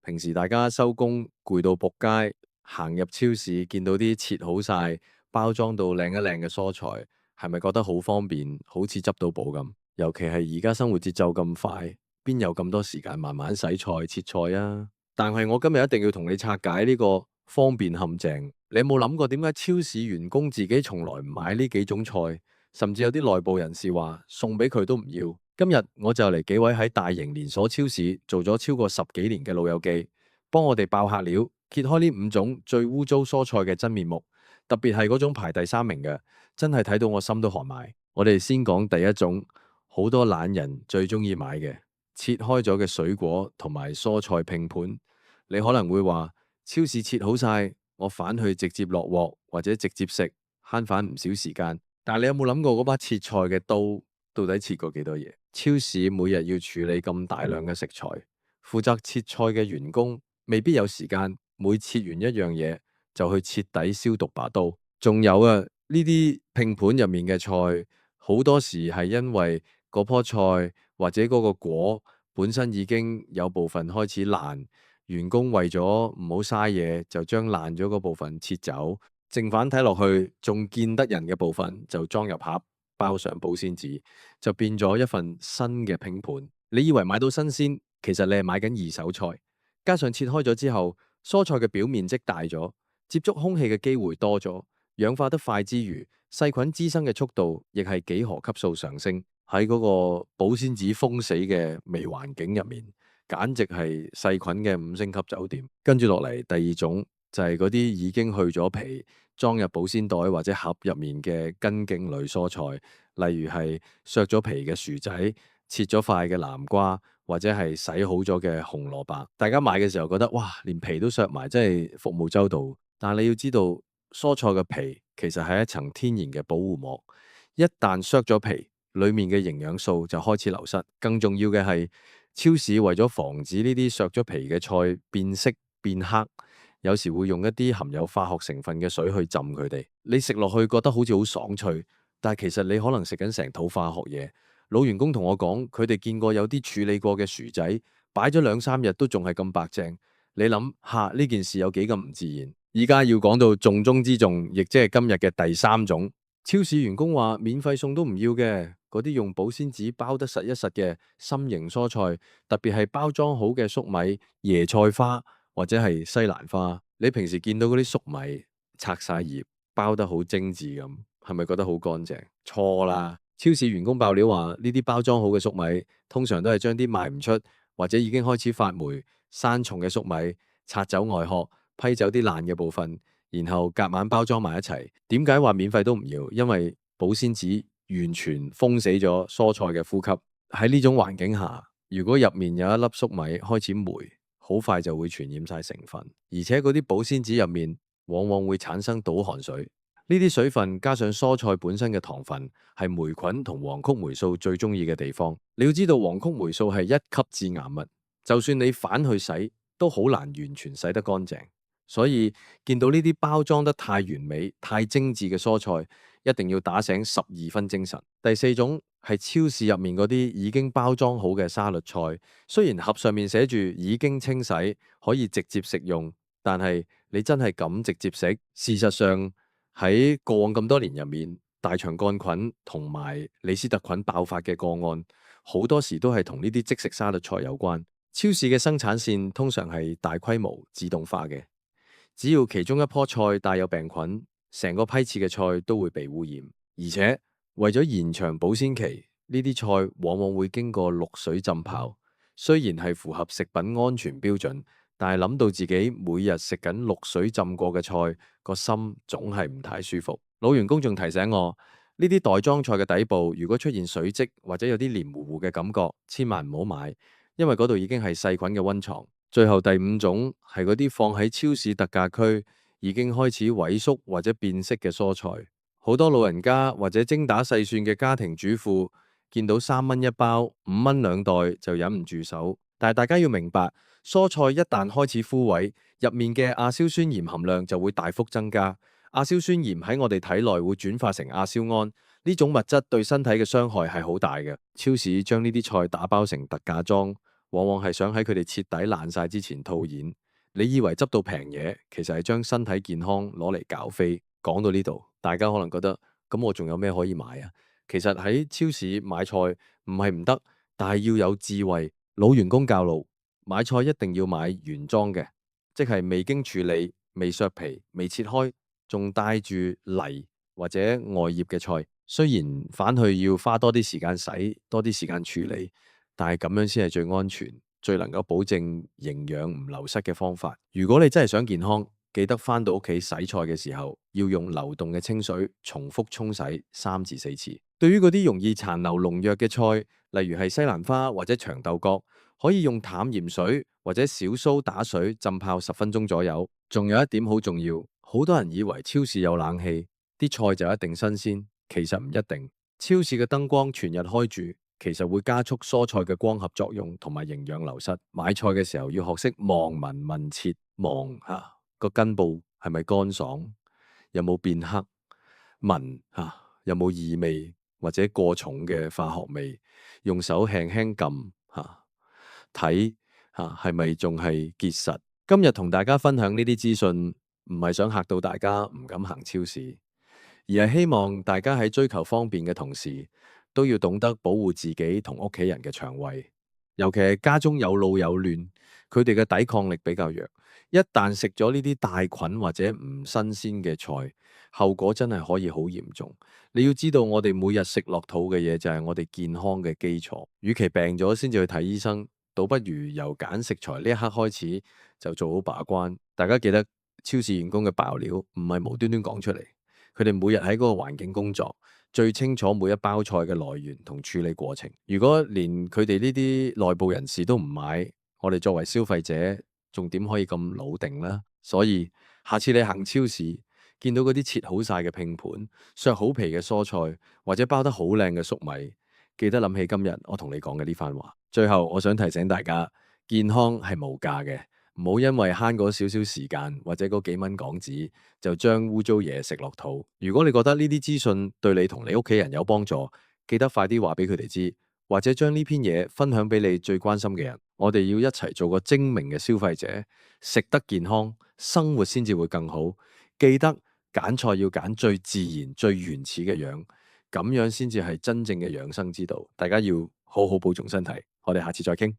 平時大家收工攰到仆街，行入超市見到啲切好晒、包裝到靚一靚嘅蔬菜，係咪覺得好方便，好似執到寶咁？尤其係而家生活節奏咁快，邊有咁多時間慢慢洗菜切菜啊？但係我今日一定要同你拆解呢個方便陷阱。你有冇諗過點解超市員工自己從來唔買呢幾種菜，甚至有啲內部人士話送俾佢都唔要？今日我就嚟幾位喺大型連鎖超市做咗超過10幾年嘅老友記，幫我哋爆客料，揭開呢5種最污糟蔬菜嘅真面目。特別係嗰種排第3名嘅，真係睇到我心都寒埋。我哋先講第一種，好多懶人最中意買嘅切開咗嘅水果同埋蔬菜拼盤。你可能會話超市切好晒，我返去直接落鑊或者直接食，慳返唔少時間。但係你有冇諗過嗰把切菜嘅刀到底切過幾多嘢？超市每日要處理咁大量嘅食材，負責切菜嘅員工未必有時間每切完一樣嘢就去徹底消毒把刀。仲有啊，呢啲拼盤入面嘅菜，好多時係因為嗰棵菜或者嗰個果本身已經有部分開始爛，員工為咗唔好嘥嘢，就將爛咗嗰部分切走，剩返睇落去仲見得人嘅部分就裝入盒，包上保鮮紙，就變咗一份新嘅拼盤。你以為買到新鮮，其實你係買緊二手菜。加上切開咗之後，蔬菜嘅表面積大咗，接觸空氣嘅機會多咗，氧化得快之餘，細菌滋生嘅速度亦係幾何級數上升。喺嗰個保鮮紙封死嘅微環境入面，簡直係細菌嘅5星級酒店。跟住落嚟，第二種就係嗰啲已經去咗皮，裝入保鮮袋或者盒入面嘅根莖類蔬菜，例如係削咗皮嘅薯仔、切咗塊嘅南瓜，或者係洗好咗嘅紅蘿蔔。大家買嘅時候覺得哇，連皮都削埋，真係服務周到。但係你要知道，蔬菜嘅皮其實係一層天然嘅保護膜，一旦削咗皮，裡面嘅營養素就開始流失。更重要嘅係，超市為咗防止呢啲削咗皮嘅菜變色變黑，有時會用一啲含有化學成分嘅水去浸佢哋。你食落去覺得好似好爽脆，但係其實你可能食緊成肚化學嘢。老員工同我講，佢哋見過有啲處理過嘅薯仔，擺咗2、3日都仲係咁白淨。你諗下呢件事有幾咁唔自然？而家要講到重中之重，亦即係今日嘅第3種。超市員工話免費送都唔要嘅，嗰啲用保鮮紙包得實一實嘅心形蔬菜，特別係包裝好嘅粟米、椰菜花或者係西蘭花。你平時見到嗰啲粟米拆晒葉，包得好精緻咁，係咪覺得好乾淨？錯啦！超市員工爆料話，呢啲包裝好嘅粟米，通常都係將啲賣唔出或者已經開始發霉、生蟲嘅粟米拆走外殼，批走啲爛嘅部分，然後夾硬包裝埋一齊。點解話免費都唔要？因為保鮮紙完全封死咗蔬菜嘅呼吸。喺呢種環境下，如果入面有一粒粟米開始霉，好快就會傳染晒成分，而且嗰啲保鮮紙入面往往會產生倒汗水。呢啲水分加上蔬菜本身嘅糖分，係霉菌同黃曲霉素最中意嘅地方。你要知道，黃曲霉素係1級致癌物，就算你反去洗，都好難完全洗得乾淨。所以見到呢啲包裝得太完美、太精緻嘅蔬菜，一定要打醒12分精神。第4種係超市入面嗰啲已經包裝好嘅沙律菜，雖然盒上面寫住已經清洗，可以直接食用，但係你真係敢直接食？事實上，喺過往咁多年入面，大腸桿菌同埋李斯特菌爆發嘅個案，好多時都係同呢啲即食沙律菜有關。超市嘅生產線通常係大規模自動化嘅，只要其中一棵菜帶有病菌，成個批次嘅菜都會被污染。而且為咗延長保鮮期，呢啲菜往往會經過淥水浸泡。雖然係符合食品安全標準，但係諗到自己每日食緊淥水浸過嘅菜，個心總係唔太舒服。老員工仲提醒我，呢啲袋裝菜嘅底部如果出現水漬或者有啲黏糊糊嘅感覺，千萬唔好買，因為嗰度已經係細菌嘅溫床。最後第5種係嗰啲放喺超市特價區已經開始萎縮或者變色嘅蔬菜。好多老人家或者精打細算嘅家庭主婦見到3蚊一包、5蚊2袋就忍唔住手。但係大家要明白，蔬菜一旦開始枯萎，入面嘅亞硝酸鹽含量就會大幅增加。亞硝酸鹽喺我哋體內會轉化成亞硝胺，呢種物質對身體嘅傷害係好大嘅。超市將呢啲菜打包成特價裝，往往係想喺佢哋徹底爛晒之前套現。你以為執到平嘢，其實係將身體健康攞嚟搞飛。講到呢度，大家可能覺得咁我仲有咩可以買啊？其實喺超市買菜唔係唔得，但係要有智慧。老員工教路，買菜一定要買原裝嘅，即係未經處理、未削皮、未切開，仲帶住泥或者外葉嘅菜。雖然返去要花多啲時間洗，多啲時間處理，但係咁樣先係最安全、最能夠保證營養唔流失嘅方法。如果你真係想健康，記得返到屋企洗菜嘅時候，要用流動嘅清水重複沖洗3至4次。對於嗰啲容易殘留農藥嘅菜，例如係西蘭花或者長豆角，可以用淡鹽水或者小蘇打水浸泡10分鐘左右。仲有一點好重要，好多人以為超市有冷氣，啲菜就一定新鮮，其實唔一定。超市嘅燈光全日開住，其實會加速蔬菜嘅光合作用同埋營養流失。買菜嘅時候要學識望聞問切，望下個根部係咪乾爽，有冇變黑，聞下有冇異味或者過重嘅化學味，用手輕輕撳下，睇下係咪仲係結實。今日同大家分享呢啲資訊，唔係想嚇到大家唔敢行超市，而係希望大家喺追求方便嘅同時，都要懂得保護自己同屋企人嘅腸胃。尤其係家中有老有嫩，佢哋嘅抵抗力比較弱，一旦食咗呢啲帶菌或者唔新鮮嘅菜，後果真係可以好嚴重。你要知道，我哋每日食落肚嘅嘢就係我哋健康嘅基礎。與其病咗先至去睇醫生，倒不如由揀食材呢一刻開始就做好把關。大家記得，超市員工嘅爆料唔係無端端講出嚟，佢哋每日喺嗰個環境工作，最清楚每一包菜嘅來源同處理過程。如果連佢哋呢啲內部人士都唔買，我哋作為消費者仲點可以咁老定呢？所以下次你行超市，見到嗰啲切好晒嘅拼盤、削好皮嘅蔬菜，或者包得好靚嘅粟米，記得諗起今日我同你講嘅呢番話。最後，我想提醒大家，健康係無價嘅，唔好因為慳嗰少少時間或者嗰幾蚊港紙，就將污糟嘢食落肚。如果你覺得呢啲資訊對你同你屋企人有幫助，記得快啲話俾佢哋知，或者將呢篇嘢分享俾你最關心嘅人。我哋要一齊做個精明嘅消費者，食得健康，生活先至會更好。記得揀菜要揀最自然、最原始嘅樣，咁樣先至係真正嘅養生之道。大家要好好保重身體。我哋下次再傾。